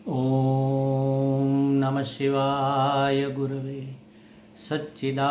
ओम नमः शिवाय गुरवे सच्चिदानंदमूर्तये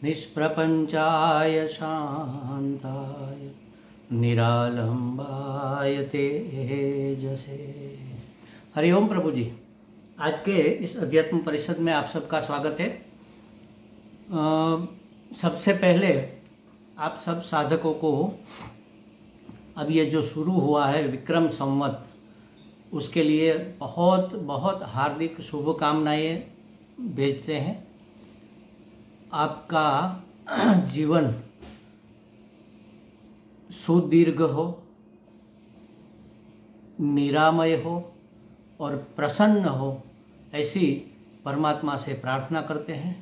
निष्प्रपंचाय शांताय निरालंबाय तेजसे। हरिओम प्रभु जी, आज के इस अध्यात्म परिषद में आप सबका स्वागत है। सबसे पहले आप सब साधकों को अब ये जो शुरू हुआ है विक्रम संवत, उसके लिए बहुत बहुत हार्दिक शुभकामनाएं भेजते हैं। आपका जीवन सुदीर्घ हो, निरामय हो और प्रसन्न हो, ऐसी परमात्मा से प्रार्थना करते हैं।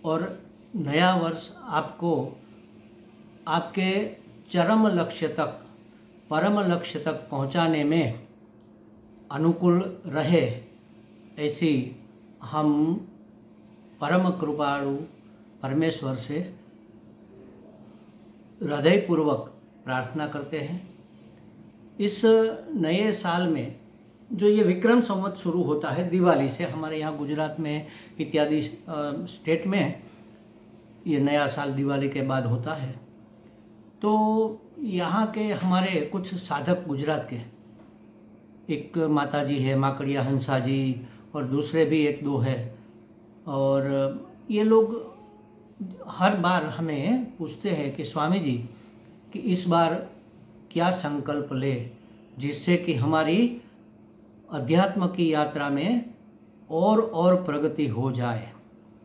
और नया वर्ष आपको आपके चरम लक्ष्य तक, परम लक्ष्य तक पहुंचाने में अनुकूल रहे, ऐसी हम परम कृपालु परमेश्वर से हृदयपूर्वक प्रार्थना करते हैं। इस नए साल में जो ये विक्रम संवत शुरू होता है दिवाली से, हमारे यहाँ गुजरात में इत्यादि स्टेट में ये नया साल दिवाली के बाद होता है। तो यहाँ के हमारे कुछ साधक गुजरात के, एक माता जी है माकड़िया हंसा जी, और दूसरे भी एक दो है, और ये लोग हर बार हमें पूछते हैं कि स्वामी जी कि इस बार क्या संकल्प ले जिससे कि हमारी अध्यात्म की यात्रा में और प्रगति हो जाए।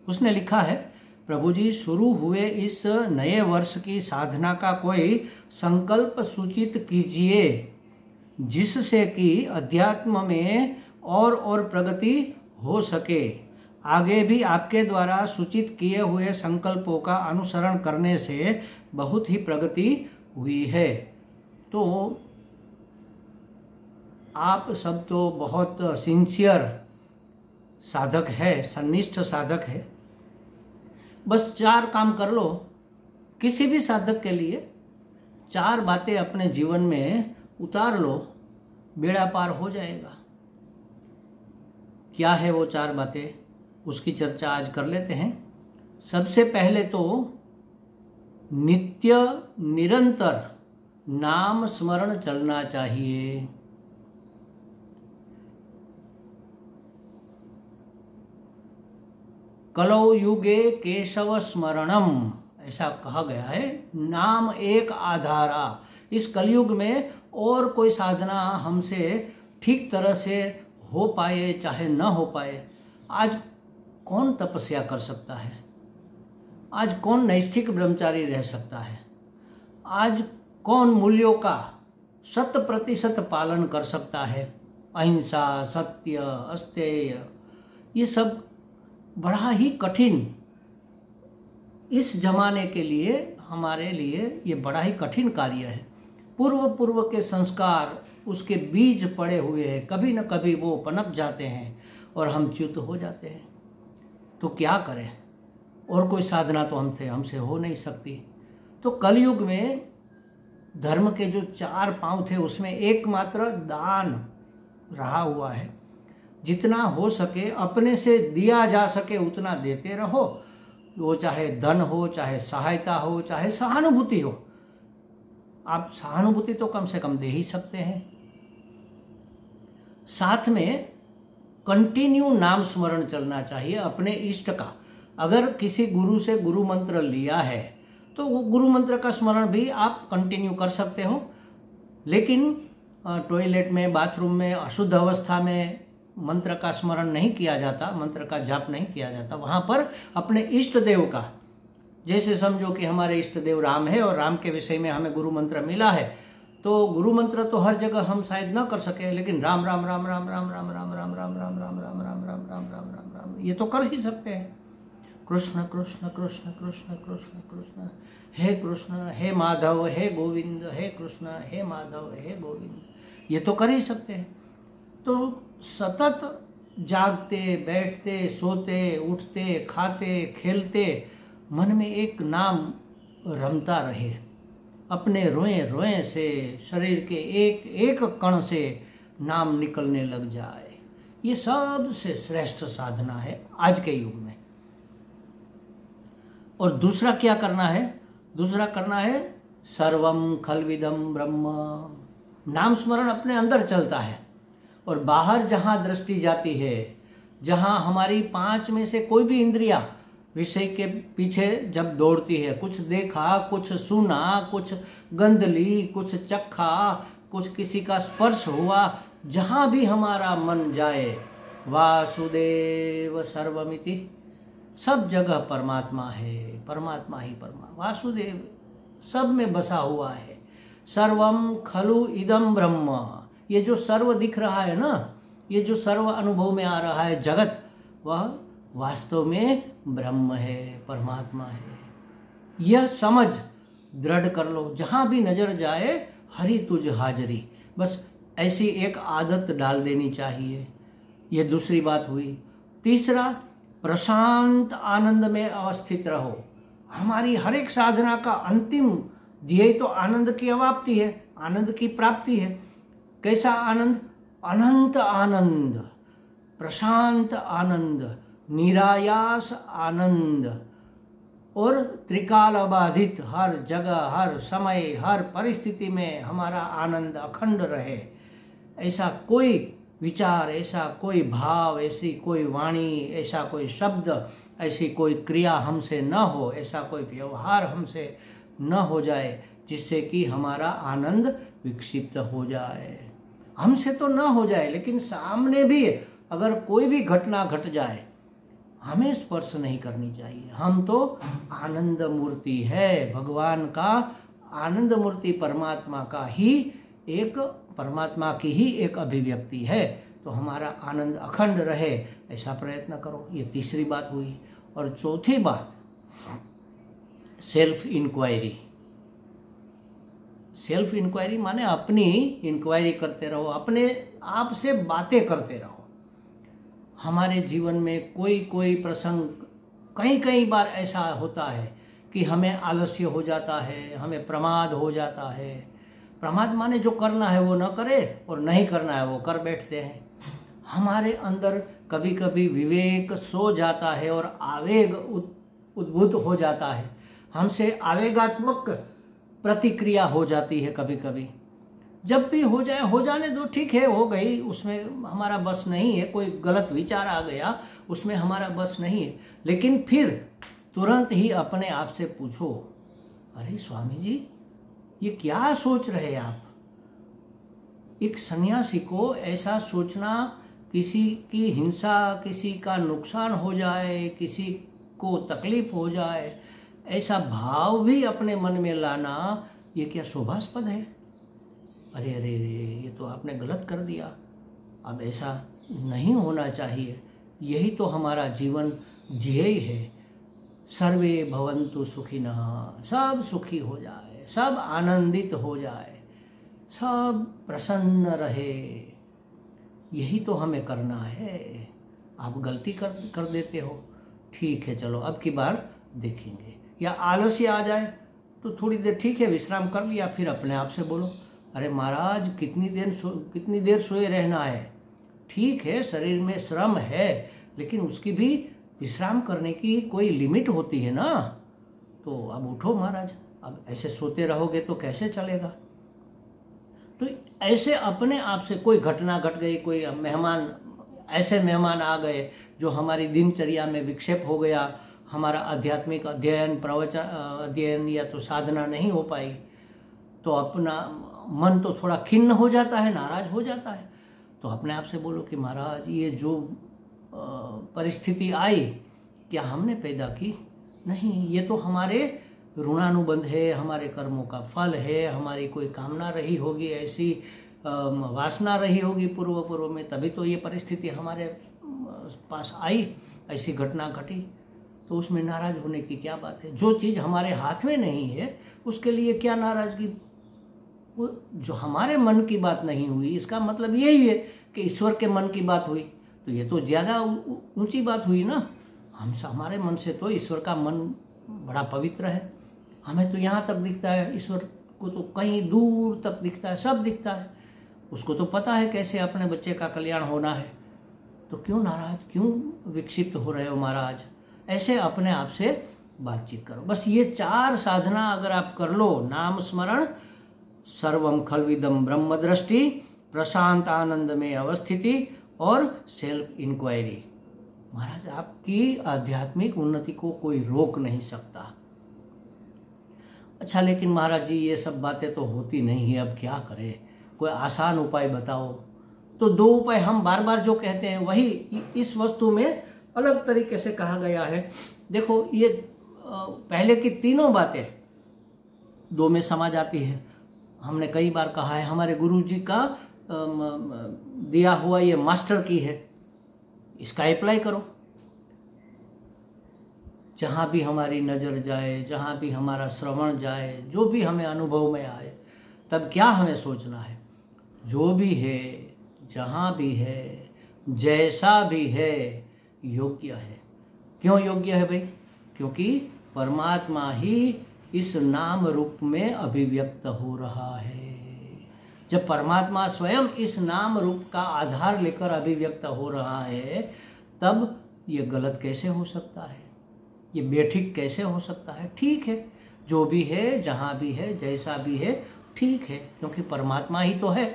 उसने लिखा है, प्रभु जी शुरू हुए इस नए वर्ष की साधना का कोई संकल्प सूचित कीजिए जिससे कि अध्यात्म में और प्रगति हो सके। आगे भी आपके द्वारा सूचित किए हुए संकल्पों का अनुसरण करने से बहुत ही प्रगति हुई है। तो आप सब तो बहुत सिंसियर साधक है, सन्निष्ठ साधक है। बस 4 काम कर लो। किसी भी साधक के लिए 4 बातें अपने जीवन में उतार लो, बेड़ा पार हो जाएगा। क्या है वो 4 बातें, उसकी चर्चा आज कर लेते हैं। सबसे पहले तो नित्य निरंतर नाम स्मरण चलना चाहिए। कलौ युगे केशव स्मरणम, ऐसा कहा गया है। नाम एक आधारा। इस कलयुग में और कोई साधना हमसे ठीक तरह से हो पाए चाहे न हो पाए, आज कौन तपस्या कर सकता है, आज कौन नैष्ठिक ब्रह्मचारी रह सकता है, आज कौन मूल्यों का 100% पालन कर सकता है। अहिंसा, सत्य, अस्तेय, ये सब बड़ा ही कठिन, इस जमाने के लिए, हमारे लिए ये बड़ा ही कठिन कार्य है। पूर्व के संस्कार, उसके बीज पड़े हुए हैं, कभी न कभी वो पनप जाते हैं और हम च्युत हो जाते हैं। तो क्या करें, और कोई साधना तो हमसे हो नहीं सकती। तो कलयुग में धर्म के जो 4 पांव थे उसमें एकमात्र दान रहा हुआ है। जितना हो सके, अपने से दिया जा सके उतना देते रहो। वो चाहे धन हो, चाहे सहायता हो, चाहे सहानुभूति हो। आप सहानुभूति तो कम से कम दे ही सकते हैं। साथ में कंटिन्यू नाम स्मरण चलना चाहिए अपने इष्ट का। अगर किसी गुरु से गुरु मंत्र लिया है तो वो गुरु मंत्र का स्मरण भी आप कंटिन्यू कर सकते हो। लेकिन टॉयलेट में, बाथरूम में, अशुद्ध अवस्था में मंत्र का स्मरण नहीं किया जाता, मंत्र का जाप नहीं किया जाता। वहाँ पर अपने इष्ट देव का, जैसे समझो कि हमारे इष्ट देव राम है और राम के विषय में हमें गुरु मंत्र मिला है, तो गुरु मंत्र तो हर जगह हम शायद न कर सके, लेकिन राम राम राम राम राम राम राम राम राम राम राम राम राम राम राम राम राम राम ये तो कर ही सकते हैं। कृष्ण कृष्ण कृष्ण कृष्ण कृष्ण कृष्ण, हे कृष्ण, हे माधव, हे गोविंद, हे कृष्ण, हे माधव, हे गोविंद, ये तो कर ही सकते हैं। तो सतत जागते, बैठते, सोते, उठते, खाते, खेलते मन में एक नाम रमता रहे। अपने रोए रोए से, शरीर के एक एक कण से नाम निकलने लग जाए। ये सबसे श्रेष्ठ साधना है आज के युग में। और दूसरा क्या करना है? दूसरा करना है सर्वम खलविदम ब्रह्म। नाम स्मरण अपने अंदर चलता है और बाहर जहां दृष्टि जाती है, जहां हमारी 5 में से कोई भी इंद्रिया विषय के पीछे जब दौड़ती है, कुछ देखा, कुछ सुना, कुछ गंध ली, कुछ चखा, कुछ किसी का स्पर्श हुआ, जहां भी हमारा मन जाए, वासुदेव सर्वमिति, सब जगह परमात्मा है, परमात्मा ही परमात्मा, वासुदेव सब में बसा हुआ है। सर्वम खलु इदम ब्रह्म, ये जो सर्व दिख रहा है ना, ये जो सर्व अनुभव में आ रहा है जगत, वह वास्तव में ब्रह्म है, परमात्मा है। यह समझ दृढ़ कर लो, जहां भी नजर जाए हरि तुझ हाजरी, बस ऐसी एक आदत डाल देनी चाहिए। यह दूसरी बात हुई। तीसरा, प्रशांत आनंद में अवस्थित रहो। हमारी हर एक साधना का अंतिम ध्येय तो आनंद की अवाप्ति है, आनंद की प्राप्ति है। कैसा आनंद? अनंत आनंद, प्रशांत आनंद, निरायास आनंद और त्रिकाल बाधित, हर जगह, हर समय, हर परिस्थिति में हमारा आनंद अखंड रहे। ऐसा कोई विचार, ऐसा कोई भाव, ऐसी कोई वाणी, ऐसा कोई शब्द, ऐसी कोई क्रिया हमसे न हो, ऐसा कोई व्यवहार हमसे न हो जाए जिससे कि हमारा आनंद विक्षिप्त हो जाए। हमसे तो न हो जाए, लेकिन सामने भी अगर कोई भी घटना घट जाए, हमें स्पर्श नहीं करनी चाहिए। हम तो आनंद मूर्ति है, भगवान का आनंद मूर्ति, परमात्मा का ही एक, परमात्मा की ही एक अभिव्यक्ति है। तो हमारा आनंद अखंड रहे, ऐसा प्रयत्न करो। ये तीसरी बात हुई। और चौथी बात, सेल्फ इंक्वायरी। सेल्फ इंक्वायरी माने अपनी इंक्वायरी करते रहो, अपने आप से बातें करते रहो। हमारे जीवन में कोई कोई प्रसंग, कई बार ऐसा होता है कि हमें आलस्य हो जाता है, हमें प्रमाद हो जाता है। प्रमाद माने जो करना है वो न करे और नहीं करना है वो कर बैठते हैं। हमारे अंदर कभी कभी विवेक सो जाता है और आवेग उद्भूत हो जाता है। हमसे आवेगात्मक प्रतिक्रिया हो जाती है कभी कभी। जब भी हो जाए, हो जाने दो, ठीक है, हो गई, उसमें हमारा बस नहीं है। कोई गलत विचार आ गया, उसमें हमारा बस नहीं है। लेकिन फिर तुरंत ही अपने आप से पूछो, अरे स्वामी जी, ये क्या सोच रहे आप? एक सन्यासी को ऐसा सोचना, किसी की हिंसा, किसी का नुकसान हो जाए, किसी को तकलीफ हो जाए, ऐसा भाव भी अपने मन में लाना, ये क्या शोभास्पद है? अरे अरे अरे, ये तो आपने गलत कर दिया। अब ऐसा नहीं होना चाहिए। यही तो हमारा जीवन ध्येय है। सर्वे भवन्तु सुखिनः, सब सुखी हो जाए, सब आनंदित हो जाए, सब प्रसन्न रहे। यही तो हमें करना है। आप गलती कर देते हो, ठीक है, चलो अब की बार देखेंगे। या आलस्य आ जाए तो थोड़ी देर ठीक है विश्राम कर लिया, फिर अपने आप से बोलो, अरे महाराज कितनी देर सोए रहना है? ठीक है, शरीर में श्रम है, लेकिन उसकी भी विश्राम करने की कोई लिमिट होती है ना। तो अब उठो महाराज, अब ऐसे सोते रहोगे तो कैसे चलेगा? तो ऐसे अपने आप से कोई घटना घट गई, कोई मेहमान, ऐसे मेहमान आ गए जो हमारी दिनचर्या में विक्षेप हो गया, हमारा आध्यात्मिक अध्ययन, प्रवचन अध्ययन या तो साधना नहीं हो पाई, तो अपना मन तो थोड़ा खिन्न हो जाता है, नाराज हो जाता है। तो अपने आप से बोलो कि महाराज, ये जो परिस्थिति आई, क्या हमने पैदा की? नहीं, ये तो हमारे ऋणानुबंध है, हमारे कर्मों का फल है, हमारी कोई कामना रही होगी, ऐसी वासना रही होगी पूर्व में, तभी तो ये परिस्थिति हमारे पास आई, ऐसी घटना घटी। तो उसमें नाराज होने की क्या बात है? जो चीज़ हमारे हाथ में नहीं है उसके लिए क्या नाराजगी? वो जो हमारे मन की बात नहीं हुई, इसका मतलब यही है कि ईश्वर के मन की बात हुई, तो ये तो ज़्यादा ऊंची बात हुई ना। हमारे मन से तो ईश्वर का मन बड़ा पवित्र है। हमें तो यहाँ तक दिखता है ईश्वर को तो कहीं दूर तक दिखता है, सब दिखता है, उसको तो पता है कैसे अपने बच्चे का कल्याण होना है। तो क्यों नाराज, क्यों विक्षिप्त हो रहे हो महाराज? ऐसे अपने आप से बातचीत करो। बस ये 4 साधना अगर आप कर लो, नाम स्मरण, सर्वम खलविदम ब्रह्म दृष्टि, प्रशांत आनंद में अवस्थिति और सेल्फ इंक्वायरी, महाराज आपकी आध्यात्मिक उन्नति को कोई रोक नहीं सकता। अच्छा लेकिन महाराज जी ये सब बातें तो होती नहीं है, अब क्या करें, कोई आसान उपाय बताओ। तो 2 उपाय हम बार बार जो कहते हैं वही इस वस्तु में अलग तरीके से कहा गया है। देखो ये पहले की तीनों बातें 2 में समा जाती है। हमने कई बार कहा है हमारे गुरु जी का दिया हुआ ये मास्टर की है, इसका अप्लाई करो। जहाँ भी हमारी नज़र जाए, जहाँ भी हमारा श्रवण जाए, जो भी हमें अनुभव में आए, तब क्या हमें सोचना है, जो भी है, जहाँ भी है, जैसा भी है, योग्य है। क्यों योग्य है भाई? क्योंकि परमात्मा ही इस नाम रूप में अभिव्यक्त हो रहा है। जब परमात्मा स्वयं इस नाम रूप का आधार लेकर अभिव्यक्त हो रहा है, तब ये गलत कैसे हो सकता है, ये बेठीक कैसे हो सकता है? ठीक है, जो भी है, जहाँ भी है, जैसा भी है, ठीक है, क्योंकि परमात्मा ही तो है।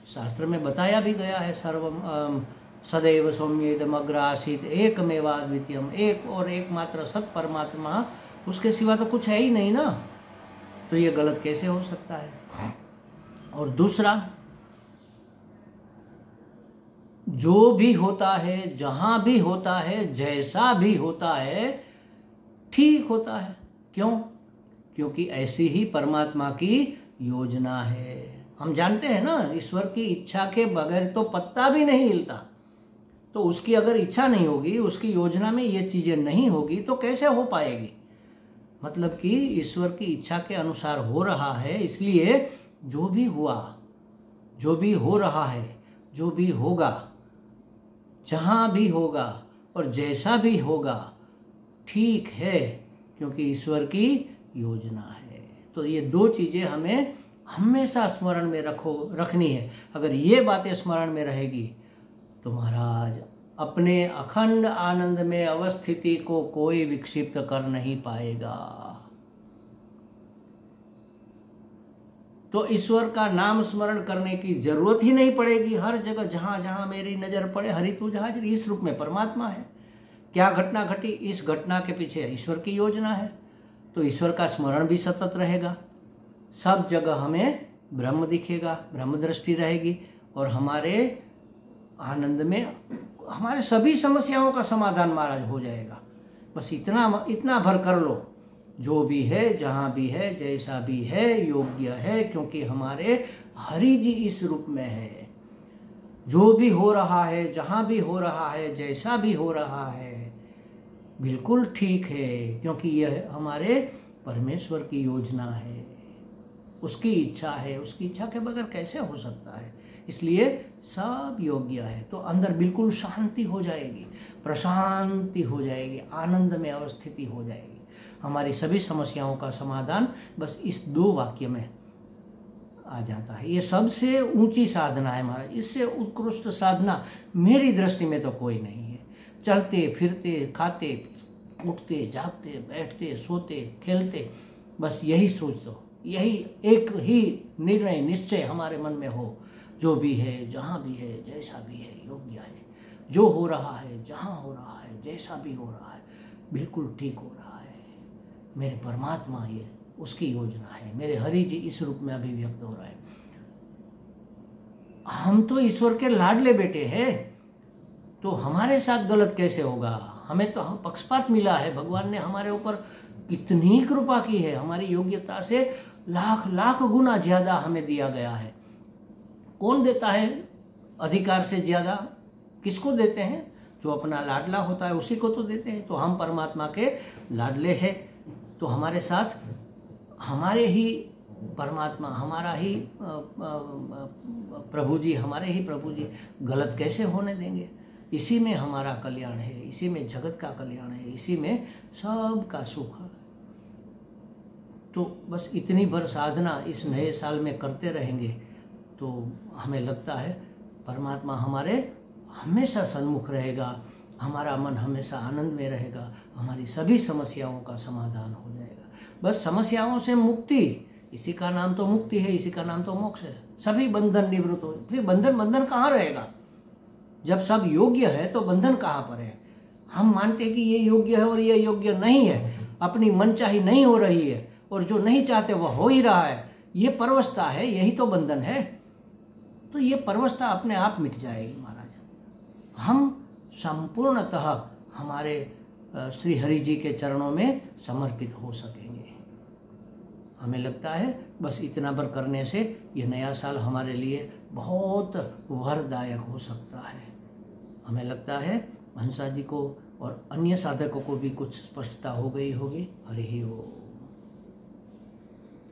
शास्त्र में बताया भी गया है, सर्वम सदैव सौम्येदमग्र आसीत एकमेवाद्वितीयम, एक और एकमात्र सत परमात्मा, उसके सिवा तो कुछ है ही नहीं ना। तो ये गलत कैसे हो सकता है? और दूसरा, जो भी होता है, जहां भी होता है, जैसा भी होता है, ठीक होता है। क्यों? क्योंकि ऐसी ही परमात्मा की योजना है। हम जानते हैं ना, ईश्वर की इच्छा के बगैर तो पत्ता भी नहीं हिलता। तो उसकी अगर इच्छा नहीं होगी, उसकी योजना में ये चीजें नहीं होगी, तो कैसे हो पाएगी? मतलब कि ईश्वर की इच्छा के अनुसार हो रहा है, इसलिए जो भी हुआ, जो भी हो रहा है, जो भी होगा, जहाँ भी होगा और जैसा भी होगा, ठीक है, क्योंकि ईश्वर की योजना है। तो ये 2 चीजें हमें हमेशा स्मरण में रखनी है। अगर ये बातें स्मरण में रहेगी तो महाराज अपने अखंड आनंद में अवस्थिति को कोई विक्षिप्त कर नहीं पाएगा। तो ईश्वर का नाम स्मरण करने की जरूरत ही नहीं पड़ेगी। हर जगह जहां जहां मेरी नजर पड़े, हरि तुझ हाजिर, इस रूप में परमात्मा है। क्या घटना घटी, इस घटना के पीछे ईश्वर की योजना है। तो ईश्वर का स्मरण भी सतत रहेगा। सब जगह हमें ब्रह्म दिखेगा, ब्रह्म दृष्टि रहेगी, और हमारे आनंद में हमारे सभी समस्याओं का समाधान महाराज हो जाएगा। बस इतना भर कर लो, जो भी है, जहाँ भी है, जैसा भी है, योग्य है, क्योंकि हमारे हरि जी इस रूप में है। जो भी हो रहा है, जहाँ भी हो रहा है, जैसा भी हो रहा है, बिल्कुल ठीक है, क्योंकि यह हमारे परमेश्वर की योजना है, उसकी इच्छा है। उसकी इच्छा के बगैर कैसे हो सकता है? इसलिए सब योग्य है। तो अंदर बिल्कुल शांति हो जाएगी, प्रशांति हो जाएगी, आनंद में अवस्थिति हो जाएगी। हमारी सभी समस्याओं का समाधान बस इस 2 वाक्य में आ जाता है। ये सबसे ऊंची साधना है महाराज। इससे उत्कृष्ट साधना मेरी दृष्टि में तो कोई नहीं है। चलते फिरते, खाते, उठते, जागते, बैठते, सोते, खेलते, बस यही सोच दो, यही एक ही निर्णय, निश्चय हमारे मन में हो, जो भी है, जहाँ भी है, जैसा भी है, योग्य है। जो हो रहा है, जहाँ हो रहा है, जैसा भी हो रहा है, बिल्कुल ठीक हो रहा है। मेरे परमात्मा ये उसकी योजना है, मेरे हरि जी इस रूप में अभिव्यक्त हो रहा है। हम तो ईश्वर के लाडले बेटे हैं, तो हमारे साथ गलत कैसे होगा? हमें तो पक्षपात मिला है। भगवान ने हमारे ऊपर कितनी कृपा की है, हमारी योग्यता से लाख लाख गुना ज्यादा हमें दिया गया है। कौन देता है अधिकार से ज्यादा? किसको देते हैं? जो अपना लाडला होता है उसी को तो देते हैं। तो हम परमात्मा के लाडले हैं, तो हमारे साथ हमारे ही परमात्मा, हमारा ही प्रभु जी, हमारे ही प्रभु जी गलत कैसे होने देंगे? इसी में हमारा कल्याण है, इसी में जगत का कल्याण है, इसी में सबका सुख है। तो बस इतनी भर साधना इस नए साल में करते रहेंगे तो हमें लगता है परमात्मा हमारे हमेशा सन्मुख रहेगा, हमारा मन हमेशा आनंद में रहेगा, हमारी सभी समस्याओं का समाधान हो जाएगा। बस समस्याओं से मुक्ति, इसी का नाम तो मुक्ति है, इसी का नाम तो मोक्ष है। सभी बंधन निवृत्त हो, फिर बंधन कहाँ रहेगा? जब सब योग्य है तो बंधन कहाँ पर है? हम मानते कि ये योग्य है और ये योग्य नहीं है, अपनी मनचाही नहीं हो रही है और जो नहीं चाहते वह हो ही रहा है, ये परवस्था है, यही तो बंधन है। तो ये परवस्था अपने आप मिट जाएगी महाराज। हम संपूर्णतः हमारे श्री हरि जी के चरणों में समर्पित हो सकेंगे। हमें लगता है बस इतना भर करने से यह नया साल हमारे लिए बहुत वरदायक हो सकता है। हमें लगता है हंसा जी को और अन्य साधकों को भी कुछ स्पष्टता हो गई होगी। हरि ओम।